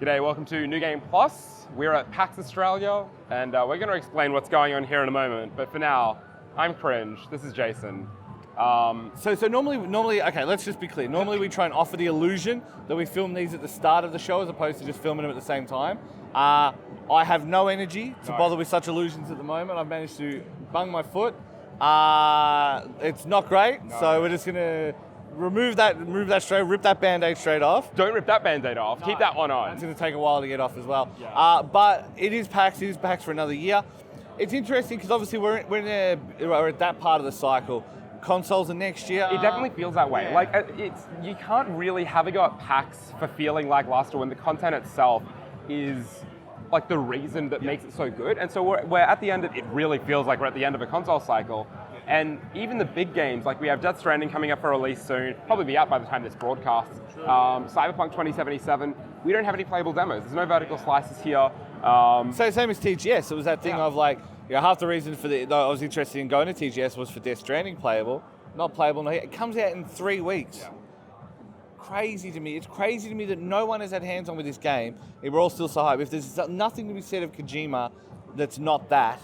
G'day, welcome to New Game Plus. We're at PAX Australia, and we're going to explain what's going on here in a moment. But for now, I'm Cringe. This is Jason. So normally, okay, let's just be clear. Normally we try and offer the illusion that we film these at the start of the show as opposed to just filming them at the same time. I have no energy to bother with such illusions at the moment. I've managed to bung my foot. It's not great, so we're just gonna remove that straight, rip that band-aid straight off. Don't rip that band-aid off. Keep that one on. It's gonna take a while to get off as well. Yeah. But it is PAX for another year. It's interesting because obviously we're at that part of the cycle. Consoles are next year. It definitely feels that way. Yeah. Like, you can't really have a go at PAX for feeling like lackluster when the content itself is like the reason that makes it so good. And so we're at the end of it. Really feels like we're at the end of a console cycle. And even the big games, like we have Death Stranding coming up for release soon, probably be out by the time this broadcasts. Cyberpunk 2077, we don't have any playable demos. There's no vertical slices here. So same as TGS, it was that thing of like, half the reason I was interested in going to TGS was for Death Stranding playable, not playable. It comes out in 3 weeks. Yeah. Crazy to me. It's crazy to me that no one has had hands on with this game. We're all still so hyped. If there's nothing to be said of Kojima that's not that,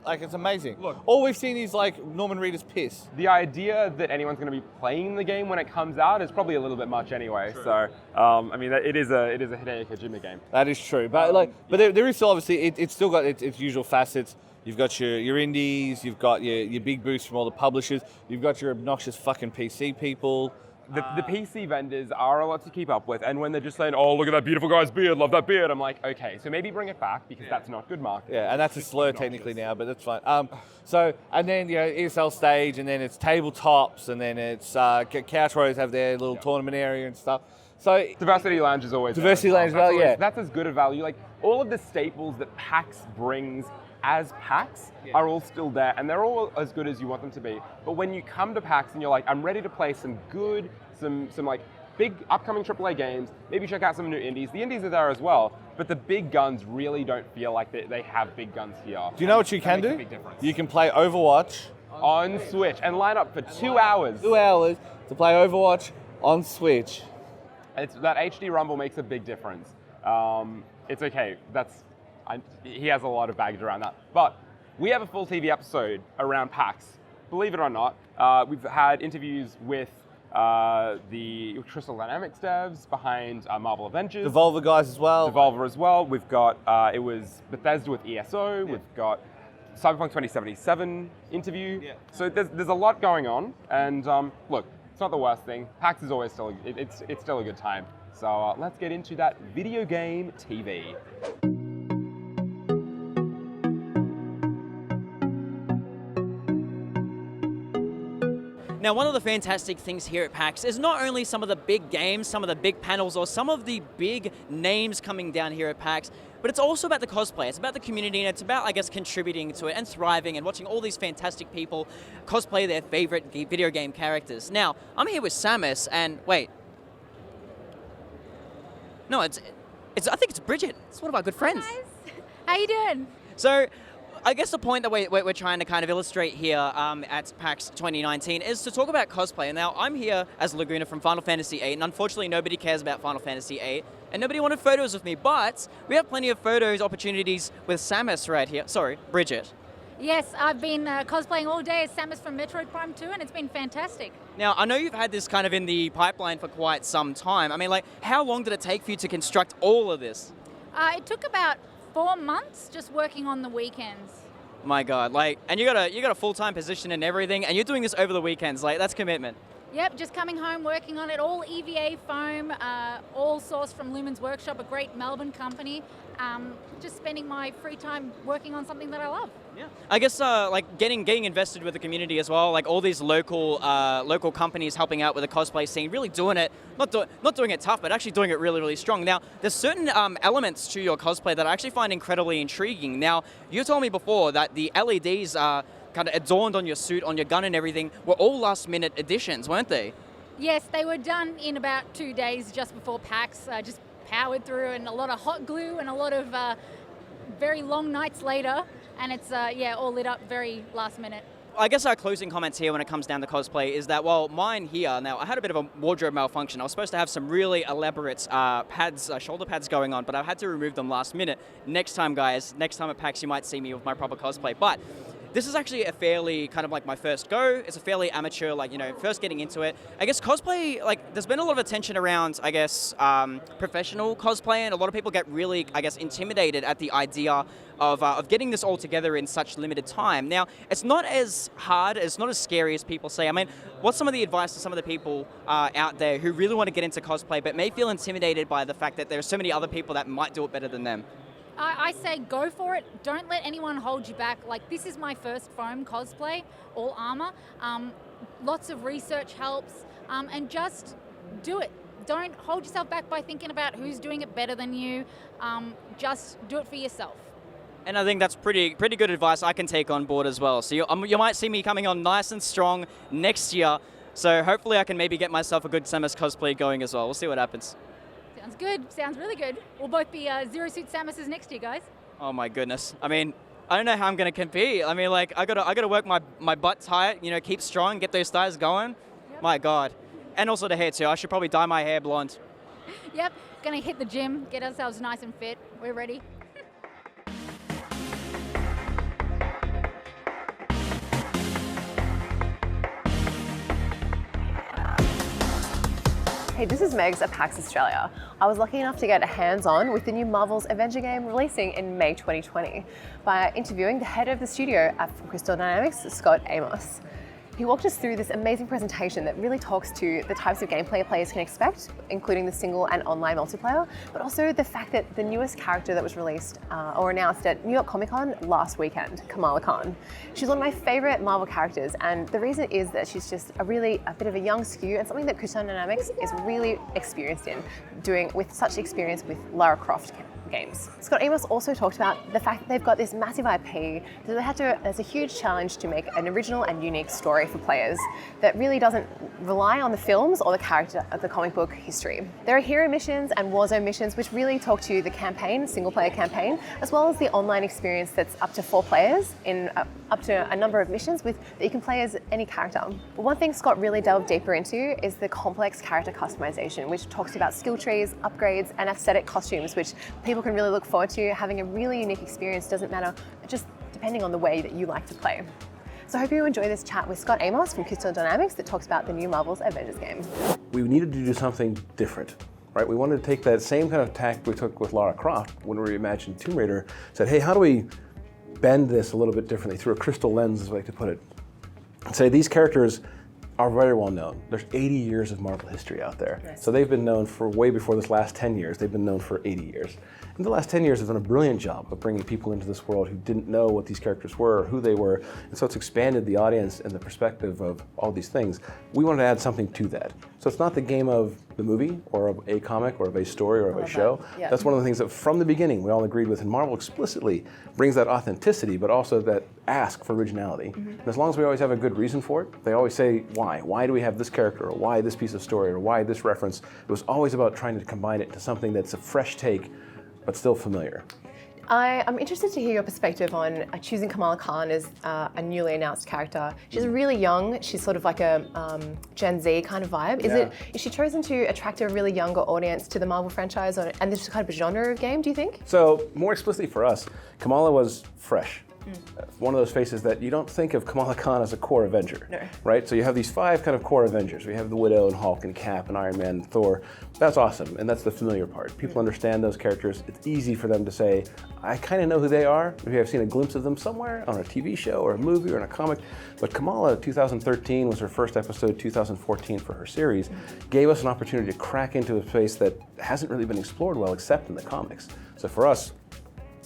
like it's amazing. Look, all we've seen is like Norman Reedus piss. The idea that anyone's going to be playing the game when it comes out is probably a little bit much anyway. True. So, I mean, it is a Hideo Kojima game. That is true, but there is still obviously it's still got its usual facets. You've got your indies, you've got your big boosts from all the publishers, you've got your obnoxious fucking PC people. The PC vendors are a lot to keep up with, and when they're just saying, "Oh, look at that beautiful guy's beard, love that beard," I'm like, okay, so maybe bring it back because that's not good marketing. Yeah, and that's a slur technically now, but that's fine. And then ESL stage, and then it's tabletops, and then it's Couch Rows have their little tournament area and stuff. So Diversity Lounge is always Diversity Lounge as well, yeah. That's as good a value. Like all of the staples that PAX brings as PAX are all still there, and they're all as good as you want them to be. But when you come to PAX and you're like, I'm ready to play some like big upcoming AAA games, maybe check out some new indies. The indies are there as well, but the big guns really don't feel like they have big guns here. Do you know what you can do? You can play Overwatch on Switch and line up for 2 hours. 2 hours to play Overwatch on Switch. That HD Rumble makes a big difference. It's okay. He has a lot of baggage around that. But we have a full TV episode around PAX. Believe it or not, we've had interviews with the Crystal Dynamics devs behind Marvel Avengers. Devolver guys as well. Devolver as well. We've got, it was Bethesda with ESO. Yeah. We've got Cyberpunk 2077 interview. Yeah. So there's a lot going on. And look, it's not the worst thing. PAX is always it's still a good time. So let's get into that video game TV. Now, one of the fantastic things here at PAX is not only some of the big games, some of the big panels, or some of the big names coming down here at PAX, but it's also about the cosplay. It's about the community, and it's about, I guess, contributing to it and thriving and watching all these fantastic people cosplay their favorite video game characters. Now, I'm here with Samus, and wait. No, I think it's Bridget. It's one of our good friends. Hey guys, how you doing? So, I guess the point that we're trying to kind of illustrate here at PAX 2019 is to talk about cosplay. Now, I'm here as Laguna from Final Fantasy VIII, and unfortunately nobody cares about Final Fantasy VIII, and nobody wanted photos of me, but we have plenty of photos opportunities with Samus right here. Sorry, Bridget. Yes, I've been cosplaying all day as Samus from Metroid Prime 2, and it's been fantastic. Now, I know you've had this kind of in the pipeline for quite some time. I mean, like, how long did it take for you to construct all of this? It took about 4 months just working on the weekends. My God, like, and you got a full-time position and everything, and you're doing this over the weekends. Like, that's commitment. Yep, just coming home, working on it, all EVA foam, all sourced from Lumen's Workshop, a great Melbourne company. Just spending my free time working on something that I love. Yeah, I guess like getting invested with the community as well. Like all these local companies helping out with the cosplay scene, really doing it, not doing it tough, but actually doing it really, really strong. Now, there's certain elements to your cosplay that I actually find incredibly intriguing. Now, you told me before that the LEDs are kind of adorned on your suit, on your gun and everything, were all last-minute additions, weren't they? Yes, they were done in about 2 days just before PAX, just powered through, and a lot of hot glue and a lot of very long nights later, and it's all lit up very last minute. I guess our closing comments here when it comes down to cosplay is that, well, mine here, now I had a bit of a wardrobe malfunction. I was supposed to have some really elaborate pads, shoulder pads going on, but I had to remove them last minute. Next time, guys, next time at PAX, you might see me with my proper cosplay. But this is actually a fairly kind of like my first go. It's a fairly amateur, like, you know, first getting into it. I guess cosplay, like, there's been a lot of attention around, I guess, professional cosplay, and a lot of people get really, I guess, intimidated at the idea of getting this all together in such limited time. Now, it's not as hard, it's not as scary as people say. I mean, what's some of the advice to some of the people out there who really want to get into cosplay but may feel intimidated by the fact that there are so many other people that might do it better than them? I say go for it. Don't let anyone hold you back. Like, this is my first foam cosplay, all armor. Lots of research helps, and just do it. Don't hold yourself back by thinking about who's doing it better than you. Just do it for yourself. And I think that's pretty good advice I can take on board as well. So you might see me coming on nice and strong next year. So hopefully I can maybe get myself a good Samus cosplay going as well. We'll see what happens. Sounds good. Sounds really good. We'll both be Zero Suit Samuses next year, guys. Oh my goodness. I mean, I don't know how I'm going to compete. I mean, like, I gotta work my butt tight, you know, keep strong, get those thighs going. Yep. My God. And also the hair too. I should probably dye my hair blonde. Yep. Gonna hit the gym, get ourselves nice and fit. We're ready. Hey, this is Megs at PAX Australia. I was lucky enough to get hands-on with the new Marvel's Avenger game releasing in May 2020 by interviewing the head of the studio at Crystal Dynamics, Scot Amos. He walked us through this amazing presentation that really talks to the types of gameplay players can expect, including the single and online multiplayer, but also the fact that the newest character that was released or announced at New York Comic Con last weekend, Kamala Khan. She's one of my favorite Marvel characters, and the reason is that she's just a bit of a young skew and something that Crystal Dynamics is really experienced in, doing with such experience with Lara Croft games. Scot Amos also talked about the fact that they've got this massive IP, that there's a huge challenge to make an original and unique story for players that really doesn't rely on the films or the character of the comic book history. There are hero missions and Warzone missions which really talk to the campaign, single player campaign, as well as the online experience that's up to 4 players in up to a number of missions that you can play as any character. But one thing Scott really delved deeper into is the complex character customization, which talks about skill trees, upgrades, and aesthetic costumes, which people can really look forward to. Having a really unique experience doesn't matter, just depending on the way that you like to play. So I hope you enjoy this chat with Scot Amos from Crystal Dynamics that talks about the new Marvel's Avengers game. We needed to do something different, right? We wanted to take that same kind of tack we took with Lara Croft when we reimagined Tomb Raider, said, hey, how do we bend this a little bit differently through a crystal lens, is the way to put it. And say these characters are very well known. There's 80 years of Marvel history out there. Yes. So they've been known for way before this last 10 years. They've been known for 80 years. And the last 10 years have done a brilliant job of bringing people into this world who didn't know what these characters were or who they were. And so it's expanded the audience and the perspective of all these things. We wanted to add something to that. So it's not the game of the movie or of a comic or of a story or of a show. Yeah. That's one of the things that from the beginning we all agreed with, and Marvel explicitly brings that authenticity, but also that ask for originality. Mm-hmm. And as long as we always have a good reason for it, they always say why. Why do we have this character, or why this piece of story, or why this reference? It was always about trying to combine it into something that's a fresh take, but still familiar. I'm interested to hear your perspective on choosing Kamala Khan as a newly announced character. She's really young. She's sort of like a Gen Z kind of vibe. Is she chosen to attract a really younger audience to the Marvel franchise, and this is kind of a genre of game, do you think? So more explicitly for us, Kamala was fresh. One of those faces that you don't think of Kamala Khan as a core Avenger, no. Right? So you have these 5 kind of core Avengers. We have the Widow and Hulk and Cap and Iron Man and Thor. That's awesome, and that's the familiar part. People understand those characters. It's easy for them to say, I kind of know who they are. Maybe I've seen a glimpse of them somewhere on a TV show or a movie or in a comic. But Kamala, 2013 was her first episode, 2014 for her series, gave us an opportunity to crack into a space that hasn't really been explored well except in the comics. So for us,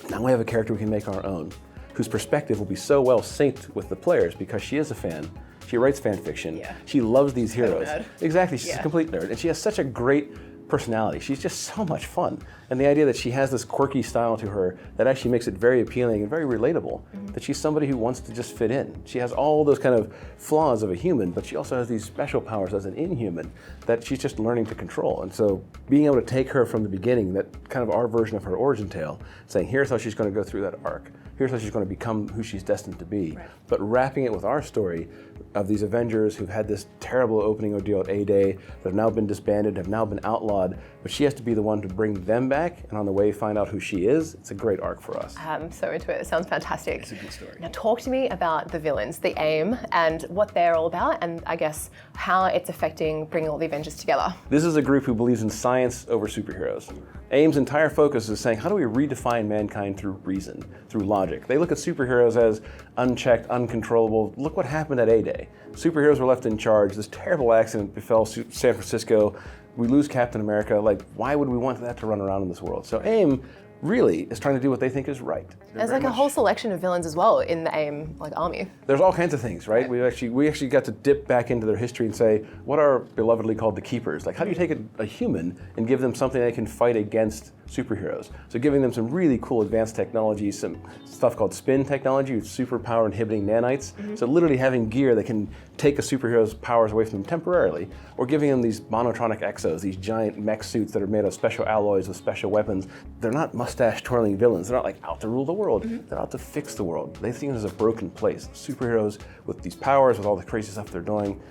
now we have a character we can make our own, whose perspective will be so well synced with the players because she is a fan. She writes fan fiction. Yeah. She loves these heroes. Exactly, she's a complete nerd. And she has such a great personality. She's just so much fun. And the idea that she has this quirky style to her that actually makes it very appealing and very relatable, that she's somebody who wants to just fit in. She has all those kind of flaws of a human, but she also has these special powers as an inhuman that she's just learning to control. And so being able to take her from the beginning, that kind of our version of her origin tale, saying here's how she's going to go through that arc, here's how she's going to become who she's destined to be. Right. But wrapping it with our story of these Avengers who've had this terrible opening ordeal at A-Day, that have now been disbanded, have now been outlawed, but she has to be the one to bring them back, and on the way find out who she is. It's a great arc for us. I'm so into it. It sounds fantastic. It's a good story. Now talk to me about the villains, the AIM, and what they're all about, and I guess how it's affecting bringing all the Avengers together. This is a group who believes in science over superheroes. AIM's entire focus is saying, how do we redefine mankind through reason, through logic? They look at superheroes as unchecked, uncontrollable. Look what happened at A-Day. Superheroes were left in charge. This terrible accident befell San Francisco. We lose Captain America. Like, why would we want that to run around in this world? So AIM really is trying to do what they think is right. There's like a whole selection of villains as well in the AIM army. There's all kinds of things, right? We actually got to dip back into their history and say, what are belovedly called the Keepers? Like, how do you take a human and give them something they can fight against superheroes? So giving them some really cool advanced technology, some stuff called spin technology with superpower inhibiting nanites. So literally having gear that can take a superhero's powers away from them temporarily, or giving them these monotronic exos, these giant mech suits that are made of special alloys with special weapons. They're not mustache twirling villains. They're not like out to rule the world. They're out to fix the world. They think it is a broken place. Superheroes with these powers, with all the crazy stuff they're doing,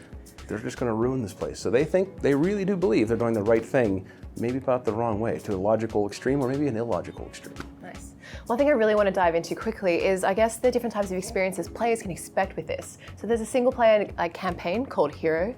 they're just going to ruin this place. So they really do believe they're doing the right thing, maybe about the wrong way, to a logical extreme or maybe an illogical extreme. Nice. One thing I really want to dive into quickly is, I guess, the different types of experiences players can expect with this. So there's a single player campaign called Hero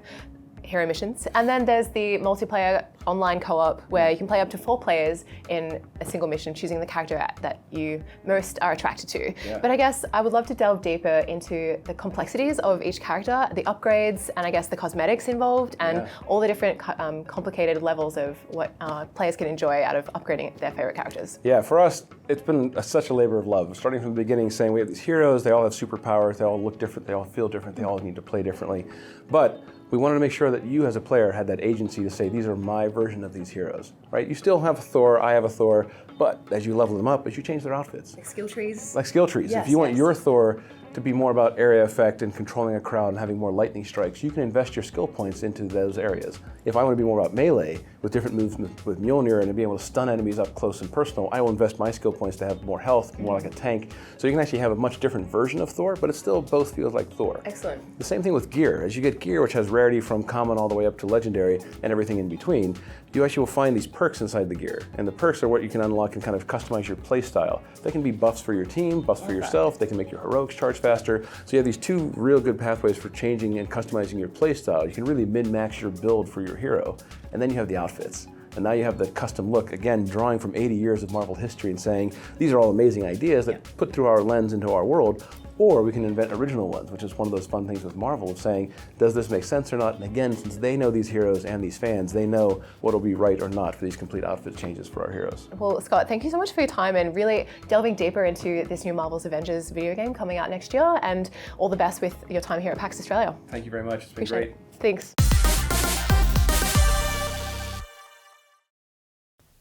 missions, and then there's the multiplayer online co-op where you can play up to 4 players in a single mission, choosing the character that you most are attracted to. Yeah. But I guess I would love to delve deeper into the complexities of each character, the upgrades, and I guess the cosmetics involved, and all the different complicated levels of what players can enjoy out of upgrading their favorite characters. Yeah, for us, it's been such a labor of love. Starting from the beginning, saying we have these heroes, they all have superpowers, they all look different, they all feel different, they all need to play differently. But we wanted to make sure that you as a player had that agency to say, these are my version of these heroes, right? You still have a Thor, I have a Thor, but as you level them up, as you change their outfits. Like skill trees? Like skill trees. Yes, if you want your Thor to be more about area effect and controlling a crowd and having more lightning strikes, you can invest your skill points into those areas. If I want to be more about melee, with different moves with Mjolnir and to be able to stun enemies up close and personal, I will invest my skill points to have more health, more like a tank. So you can actually have a much different version of Thor, but it still both feels like Thor. Excellent. The same thing with gear. As you get gear, which has rarity from common all the way up to legendary and everything in between, you actually will find these perks inside the gear. And the perks are what you can unlock and kind of customize your play style. They can be buffs for your team, buffs for yourself, they can make your heroics charge faster. So you have these 2 real good pathways for changing and customizing your play style. You can really min-max your build for your hero. And then you have the outfits. And now you have the custom look, again, drawing from 80 years of Marvel history and saying, these are all amazing ideas that put through our lens into our world, or we can invent original ones, which is one of those fun things with Marvel of saying, does this make sense or not? And again, since they know these heroes and these fans, they know what will be right or not for these complete outfit changes for our heroes. Well, Scott, thank you so much for your time and really delving deeper into this new Marvel's Avengers video game coming out next year, and all the best with your time here at PAX Australia. Thank you very much. It's been Appreciate great. it. Thanks.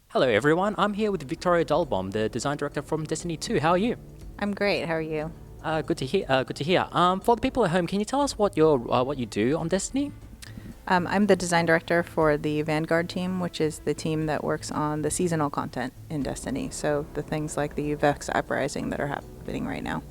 Hello everyone, I'm here with Victoria Dollbaum, the design director from Destiny 2. How are you? I'm great. How are you? Good to hear. Good to hear. For the people at home, can you tell us what you do on Destiny? I'm the design director for the Vanguard team, which is the team that works on the seasonal content in Destiny. So the things like the Vex Uprising that are happening right now.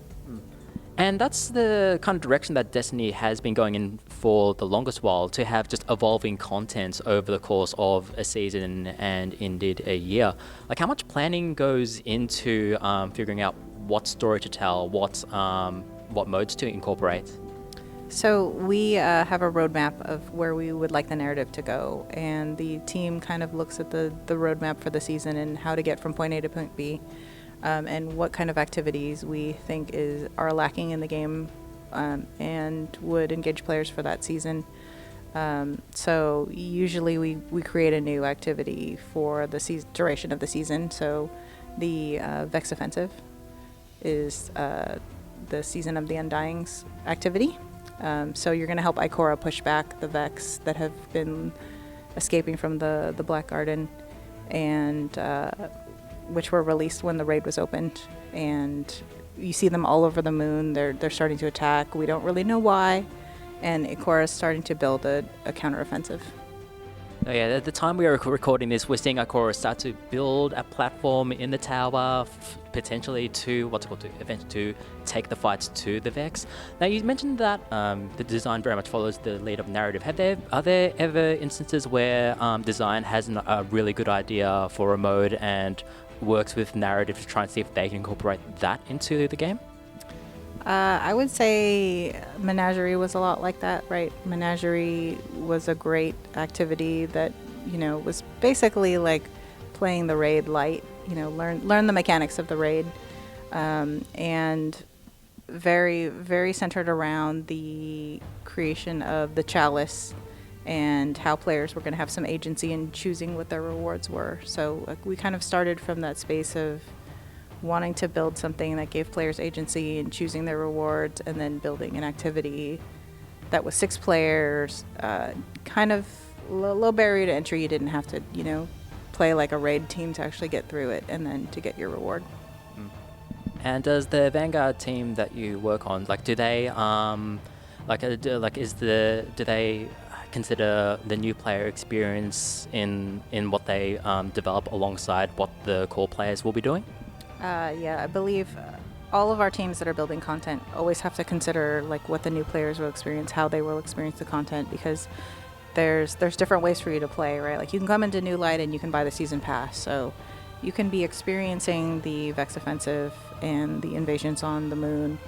And that's the kind of direction that Destiny has been going in for the longest while, to have just evolving content over the course of a season and indeed a year. Like, how much planning goes into figuring out what story to tell, what modes to incorporate? So we have a roadmap of where we would like the narrative to go, and the team kind of looks at the roadmap for the season and how to get from point A to point B. And what kind of activities we think are lacking in the game and would engage players for that season. So usually we create a new activity for the duration of the season. So the Vex Offensive is the Season of the Undying's activity. So you're going to help Ikora push back the Vex that have been escaping from the Black Garden, and which were released when the raid was opened, and you see them all over the moon. They're starting to attack. We don't really know why, and Ikora's starting to build a counteroffensive. Oh, yeah, at the time we are recording this, we're seeing Ikora start to build a platform in the tower, potentially to eventually to take the fights to the Vex. Now, you mentioned that the design very much follows the lead of narrative. Are there ever instances where design has a really good idea for a mode and works with narrative to try and see if they can incorporate that into the game? I would say Menagerie was a lot like that, right? Menagerie was a great activity that, was basically like playing the raid light, learn the mechanics of the raid, and very, very centered around the creation of the chalice and how players were going to have some agency in choosing what their rewards were. So we kind of started from that space of wanting to build something that gave players agency in choosing their rewards, and then building an activity that was 6 players, kind of low barrier to entry. You didn't have to, play like a raid team to actually get through it and then to get your reward. And does the Vanguard team that you work on, do they, do they consider the new player experience in what they develop alongside what the core players will be doing? Yeah, I believe all of our teams that are building content always have to consider what the new players will experience, how they will experience the content, because there's different ways for you to play, right? Like, you can come into New Light and you can buy the season pass, so you can be experiencing the Vex offensive and the invasions on the moon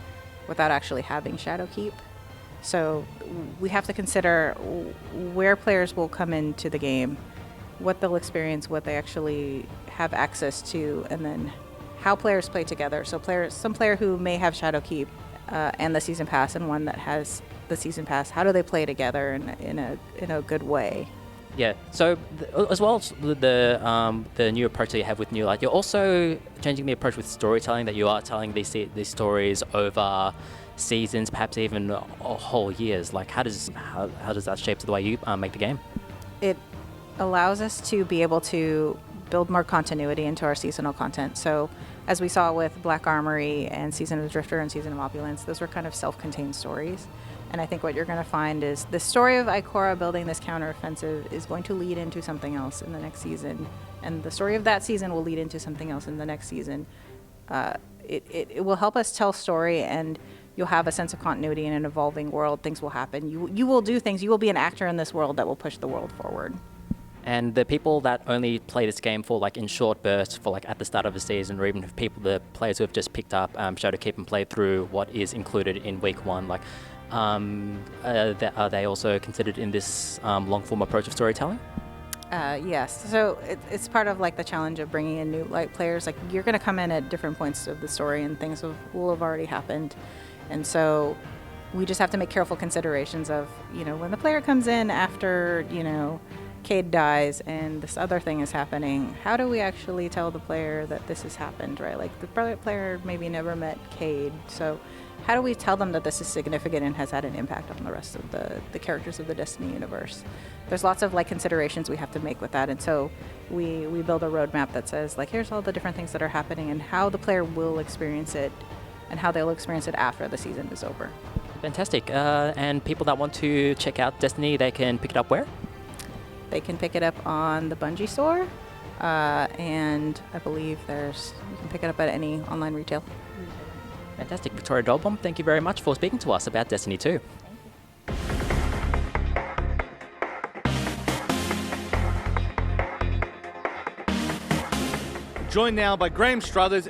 without actually having Shadowkeep. So we have to consider where players will come into the game, what they'll experience, what they actually have access to, and then how players play together. So some player who may have Shadowkeep and the season pass, and one that has the season pass, how do they play together in a good way? Yeah. So as well as the new approach that you have with New Light, you're also changing the approach with storytelling. That you are telling these stories over seasons, perhaps even whole years. How does that shape the way you make the game? It allows us to be able to build more continuity into our seasonal content. So as we saw with Black Armory and Season of the Drifter and Season of Opulence, those were kind of self-contained stories. And I think what you're going to find is the story of Ikora building this counteroffensive is going to lead into something else in the next season. And the story of that season will lead into something else in the next season. It will help us tell story, and you'll have a sense of continuity in an evolving world. Things will happen. You will do things. You will be an actor in this world that will push the world forward. And the people that only play this game for in short bursts, for at the start of the season, or even the players who have just picked up Shadowkeep and played through what is included in week 1, are they also considered in this long form approach of storytelling? Yes. So it's part of the challenge of bringing in new players. You're going to come in at different points of the story, and things will have already happened, and so we just have to make careful considerations of when the player comes in after Cade dies and this other thing is happening, how do we actually tell the player that this has happened, right? The player maybe never met Cade, so how do we tell them that this is significant and has had an impact on the rest of the characters of the Destiny universe? There's lots of considerations we have to make with that, and so we build a roadmap that says here's all the different things that are happening and how the player will experience it and how they'll experience it after the season is over. Fantastic. And people that want to check out Destiny, they can pick it up where? They can pick it up on the Bungie store, and I believe you can pick it up at any online retail. Fantastic. Victoria Dollbaum, thank you very much for speaking to us about Destiny 2. Joined now by Graeme Struthers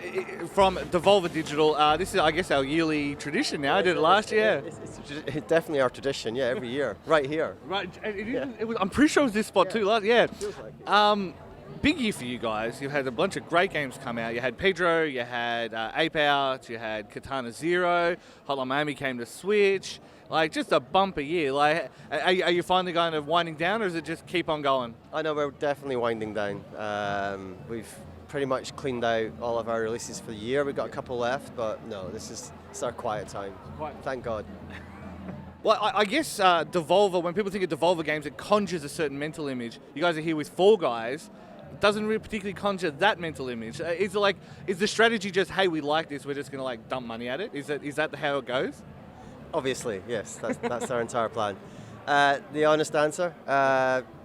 from Devolver Digital. This is, I guess, our yearly tradition now. I did it last year. It's definitely our tradition, yeah, every year, right here. Right, I'm pretty sure it was this spot too. Yeah. Feels like it. Big year for you guys. You had a bunch of great games come out. You had Pedro, you had Ape Out, you had Katana Zero, Hotline Miami came to Switch. Just a bumper year. Are you finally kind of winding down, or does it just keep on going? I know we're definitely winding down. We've pretty much cleaned out all of our releases for the year. We've got a couple left, but no, it's our quiet time. Thank God. Well, I guess Devolver, when people think of Devolver games, it conjures a certain mental image. You guys are here with Fall Guys. It doesn't really particularly conjure that mental image. Is the strategy just, hey, we like this, we're just going to dump money at it? Is that how it goes? Obviously, yes. That's our entire plan. The honest answer,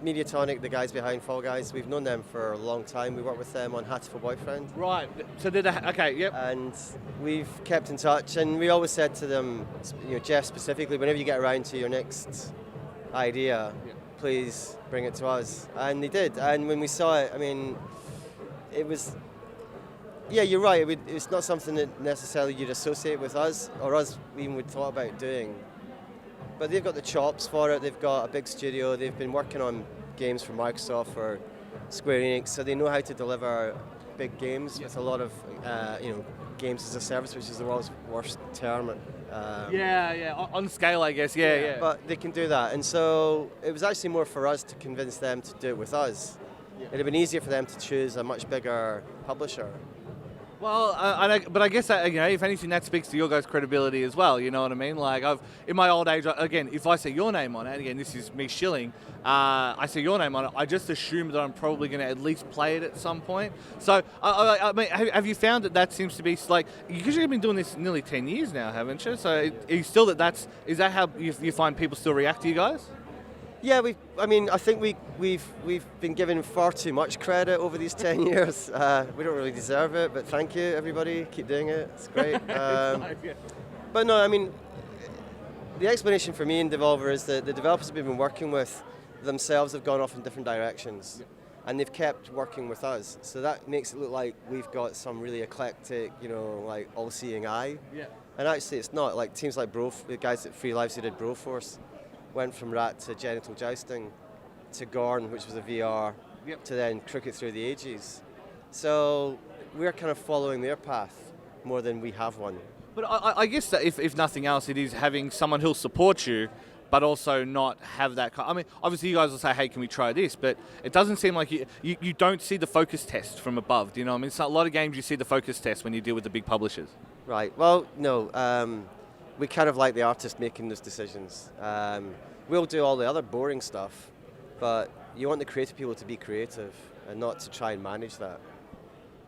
Mediatonic, the guys behind Fall Guys, we've known them for a long time. We worked with them on Hatful Boyfriend. Right. So okay, yep. And we've kept in touch, and we always said to them, Jeff specifically, whenever you get around to your next idea, please bring it to us. And they did. And when we saw it, I mean, it was. Yeah, you're right. It's not something that necessarily you'd associate with us, or us even would thought about doing. But they've got the chops for it. They've got a big studio. They've been working on games for Microsoft or Square Enix, so they know how to deliver big games with a lot of, games as a service, which is the world's worst term. On scale, I guess. Yeah. But they can do that, and so it was actually more for us to convince them to do it with us. It'd have been easier for them to choose a much bigger publisher. Well, but I guess that, if anything, that speaks to your guys' credibility as well. You know what I mean? Like, in my old age, again, if I say your name on it, again, this is me shilling. I say your name on it, I just assume that I'm probably going to at least play it at some point. So, I mean, have you found that seems to be like, because you've been doing this nearly 10 years now, haven't you? So, is that how you find people still react to you guys? Yeah, I think we've been given far too much credit over these 10 years. We don't really deserve it, but thank you, everybody. Keep doing it. It's great. But no, I mean, the explanation for me in Devolver is that the developers we've been working with themselves have gone off in different directions, and they've kept working with us. So that makes it look like we've got some really eclectic, like all-seeing eye. Yeah. And actually, it's not. Like teams like the guys at Free Lives who did Broforce, went from Rat to Genital Jousting to Gorn, which was a VR, to then Cricket Through the Ages. So we're kind of following their path more than we have one. But I guess that if nothing else, it is having someone who'll support you, but also not have that. I mean, obviously you guys will say, hey, can we try this? But it doesn't seem like you don't see the focus test from above. Do you know what I mean? It's a lot of games you see the focus test when you deal with the big publishers. Right. Well, no. We kind of like the artist making those decisions. We'll do all the other boring stuff, but you want the creative people to be creative and not to try and manage that.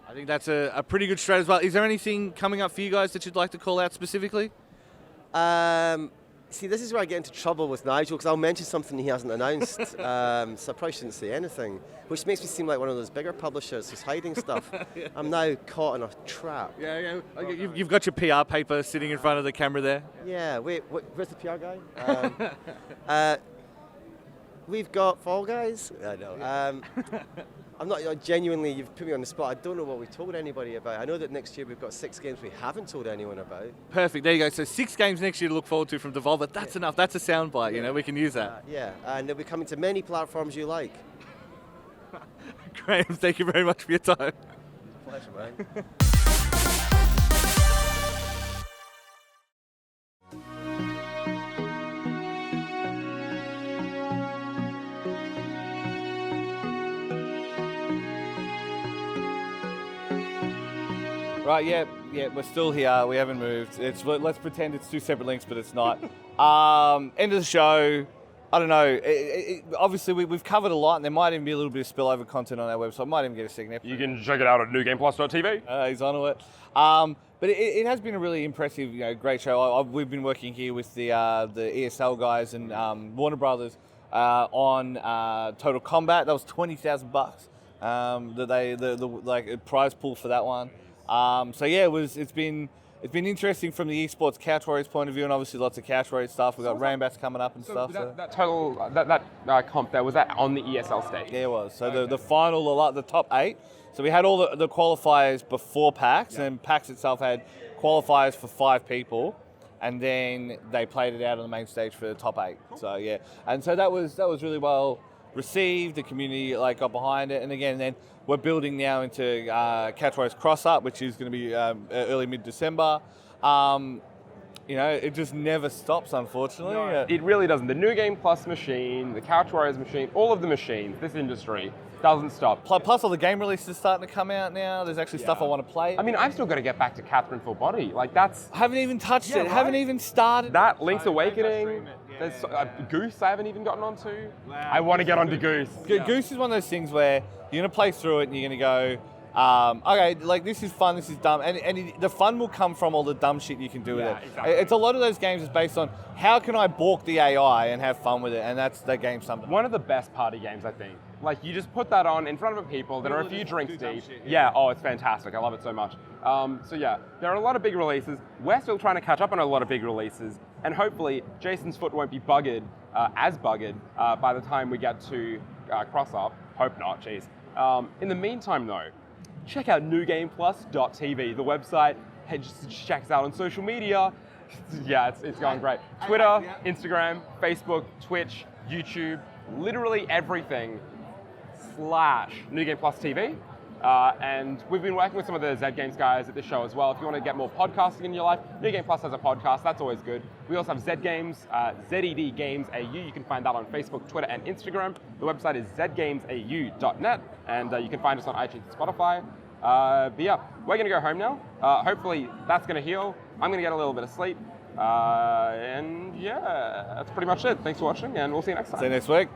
I think that's a pretty good strat as well. Is there anything coming up for you guys that you'd like to call out specifically? See, this is where I get into trouble with Nigel, because I'll mention something he hasn't announced, so I probably shouldn't say anything, which makes me seem like one of those bigger publishers who's hiding stuff. I'm now caught in a trap. Yeah. You've got your PR paper sitting in front of the camera there. Yeah, wait, where's the PR guy? We've got Fall Guys. I know. I'm not genuinely, you've put me on the spot. I don't know what we told anybody about. I know that next year we've got 6 games we haven't told anyone about. Perfect, there you go. So 6 games next year to look forward to from Devolver. That's enough. That's a soundbite, we can use that. And they'll be coming to many platforms you like. Graeme, thank you very much for your time. Pleasure, man. Right, yeah, we're still here. We haven't moved. Let's pretend it's 2 separate links, but it's not. End of the show. I don't know. Obviously, we've covered a lot, and there might even be a little bit of spillover content on our website. Might even get a second episode. You can check it out at newgameplus.tv. He's on it. But it has been a really impressive, great show. We've been working here with the ESL guys and Warner Brothers on Total Combat. That was $20,000. The prize pool for that one. It's been interesting from the esports Couch Warriors point of view, and obviously lots of Couch Warriors stuff. We've got Rambats coming up and stuff. That comp there, was that on the ESL stage? Yeah, it was. So the final, the top 8. So we had all the qualifiers before PAX, and PAX itself had qualifiers for 5 people, and then they played it out on the main stage for the top 8. Cool. So yeah, and so that was really well received. The community got behind it, and again then we're building now into Couch Warriors Cross Up, which is going to be early mid-December. It just never stops, unfortunately. No, it really doesn't. The New Game Plus machine, the Couch Warriors machine, all of the machines, this industry doesn't stop. Plus all the game releases starting to come out now. There's actually stuff I want to play. I mean, I've still got to get back to Catherine Full Body. I haven't even touched it. Right? Haven't even started. That Link's Awakening. There's Goose I haven't even gotten onto. Wow. I want to get onto Goose. Goose is one of those things where you're going to play through it and you're going to go, Okay, like this is fun, this is dumb, and the fun will come from all the dumb shit you can do with it. Exactly. It's a lot of those games is based on how can I balk the AI and have fun with it, and that's the game summed up. One of the best party games, I think. Like, you just put that on in front of people that are a few drinks deep. Shit, yeah, oh, it's fantastic. I love it so much. So yeah, there are a lot of big releases. We're still trying to catch up on a lot of big releases, and hopefully Jason's foot won't be as bugged by the time we get to cross-up. Hope not, jeez. In the meantime, though, check out newgameplus.tv, the website. Hey, just check us out on social media. Yeah, it's going great. Twitter, Instagram, Facebook, Twitch, YouTube, literally everything / New Game Plus TV. And we've been working with some of the Z Games guys at this show as well. If you want to get more podcasting in your life, New Game Plus has a podcast. That's always good. We also have Z Games, ZED Games AU. You can find that on Facebook, Twitter, and Instagram. The website is zgamesau.net, and you can find us on iTunes and Spotify. But yeah, we're going to go home now. Hopefully that's going to heal. I'm going to get a little bit of sleep. And yeah, that's pretty much it. Thanks for watching, and we'll see you next time. See you next week.